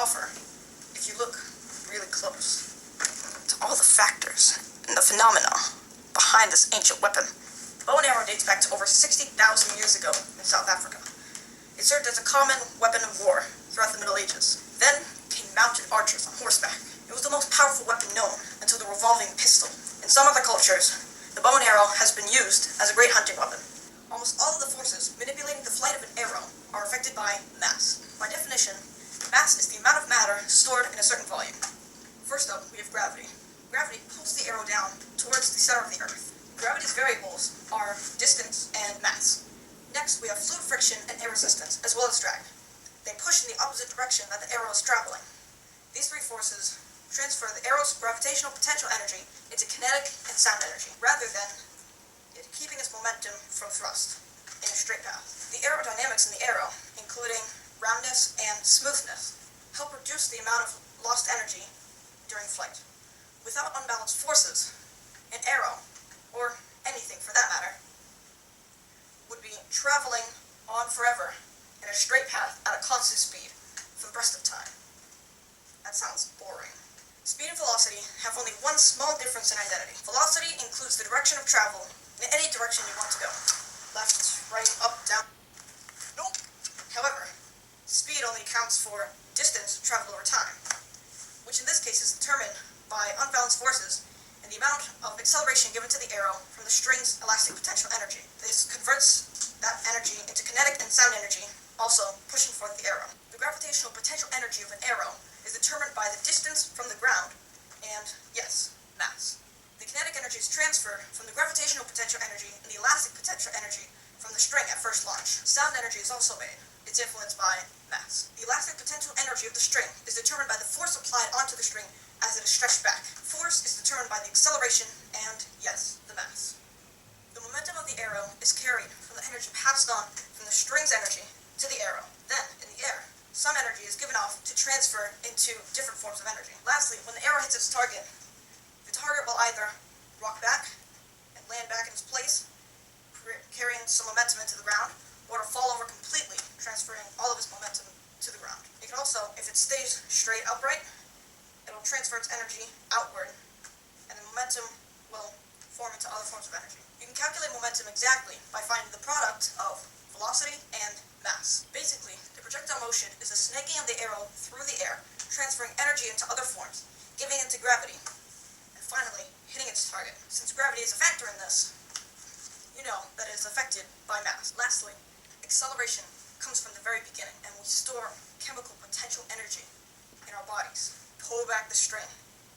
offer if you look really close to all the factors and the phenomena behind this ancient weapon. Bow and arrow dates back to over 60,000 years ago in South Africa. It served as a common weapon of war throughout the Middle Ages. Then came mounted archers on horseback. It was the most powerful weapon known until the revolving pistol. In some other cultures, the bow and arrow has been used as a great hunting weapon. Almost all of the forces manipulating the flight of an arrow are affected by mass. By definition, mass is the amount of matter stored in a certain volume. First up, we have gravity. Gravity pulls the arrow down towards the center of the earth. Gravity's variables are distance and mass. Next, we have fluid friction and air resistance, as well as drag. They push in the opposite direction that the arrow is traveling. These three forces transfer the arrow's gravitational potential energy into kinetic and sound energy, rather than it keeping its momentum from thrust in a straight path. The aerodynamics in the arrow, including roundness and smoothness, help reduce the amount of lost energy during flight. Without unbalanced forces, an arrow, or anything for that matter, would be traveling on forever in a straight path at a constant speed for the rest of time. That sounds boring. Speed and velocity have only one small difference in identity. Velocity includes the direction of travel in any direction you want to go. Left, right, up, down. Nope. However, speed only accounts for distance traveled over time, which in this case is determined by unbalanced forces and the amount of acceleration given to the arrow from the string's elastic potential energy. This converts that energy into kinetic and sound energy, also pushing forth the arrow. The gravitational potential energy of an arrow is determined by the distance from the ground and, yes, mass. The kinetic energy is transferred from the gravitational potential energy and the elastic potential energy from the string at first launch. Sound energy is also made. It's influenced by mass. The elastic potential energy of the string is determined by the force applied onto the string as it is stretched back. Force is determined by the acceleration and, yes, the mass. The momentum of the arrow is carried from the energy passed on from the string's energy to the arrow. Then, in the air, some energy is given off to transfer into different forms of energy. Lastly, when the arrow hits its target, the target will either rock back and land back in its place, carrying some momentum into the ground, or it'll fall over completely, transferring all of its momentum to the ground. It can also, if it stays straight upright, it'll transfer its energy outward, and the momentum will form into other forms of energy. You can calculate momentum exactly by finding the product of velocity and mass. Basically, the projectile motion is the snaking of the arrow through the air, transferring energy into other forms, giving into gravity, and finally, hitting its target. Since gravity is a factor in this, you know that it is affected by mass. Lastly, acceleration comes from the very beginning, and we store chemical potential energy in our bodies. Pull back the string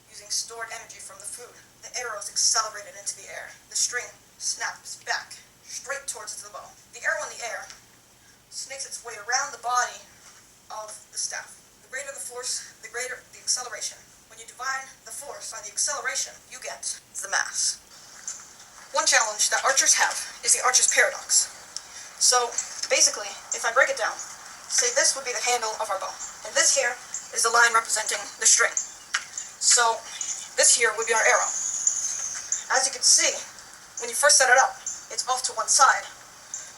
using stored energy from the food. The arrow is accelerated into the air. The string snaps back straight towards the bow. The arrow in the air snakes its way around the body of the staff. The greater the force, the greater the acceleration. When you divide the force by the acceleration, you get the mass. One challenge that archers have is the archer's paradox. So, basically, if I break it down, say this would be the handle of our bow, and this here is the line representing the string. So, this here would be our arrow. As you can see, when you first set it up, it's off to one side,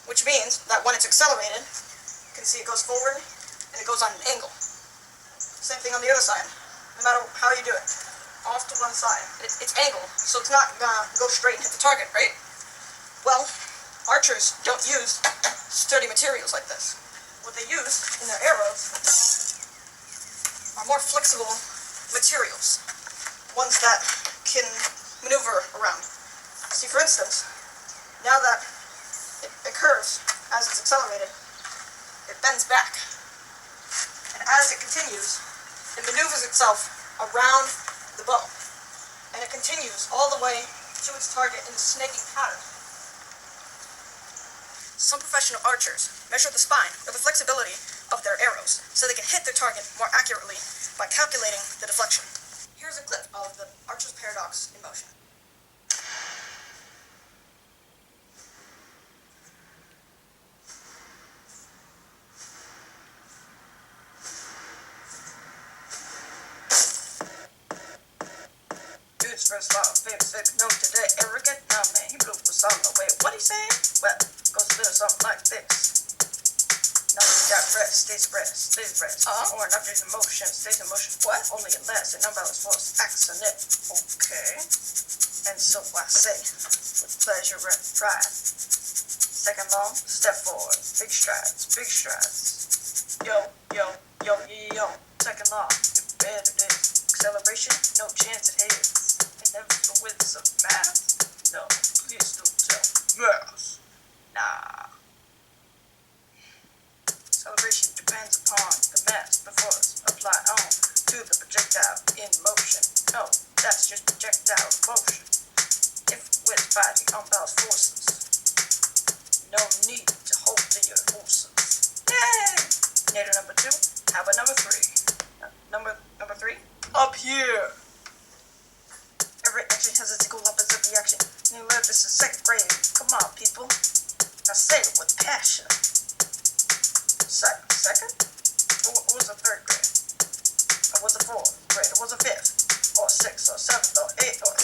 which means that when it's accelerated, you can see it goes forward, and it goes on an angle. Same thing on the other side, no matter how you do it. Off to one side. It's angled, so it's not gonna go straight and hit the target, right? Well, archers don't use sturdy materials like this. What they use in their arrows are more flexible materials, ones that can maneuver around. See, for instance, now that it curves as it's accelerated, it bends back. And as it continues, it maneuvers itself around the bow, and it continues all the way to its target in a snaking pattern. Some professional archers measure the spine or the flexibility of their arrows so they can hit their target more accurately by calculating the deflection. Here's a clip of the archer's paradox in motion. First law, favorite second note today. Arrogant, nah man, he blew for some away. What he saying? Well, goes a little something like this. Nothing That rest stays at rest, stays at rest. Or an object in motion stays in motion. What? Only unless an unbalanced force acts on it. Okay. And so I say, with pleasure and pride. Second law, step forward. Big strides, big strides. Yo, yo, yo, yo. Second law, you bet it is. Acceleration, no chance it is. Inevitable widths of math? No, please don't tell math. Nah. Acceleration depends upon the mass before it's applied on to the projectile in motion. No, that's just projectile motion. If with fighting unbalanced forces, no need to hold to your horses. Yay! NATO number 2. How about number 3? Number 3? Up here. Every action has its equal opposite reaction. You learned this in 2nd grade. Come on, people. Now say it with passion. Second? Or was it 3rd grade? Or was it 4th grade? Or was it 5th? Or 6th? Or 7th? Or 8th? Or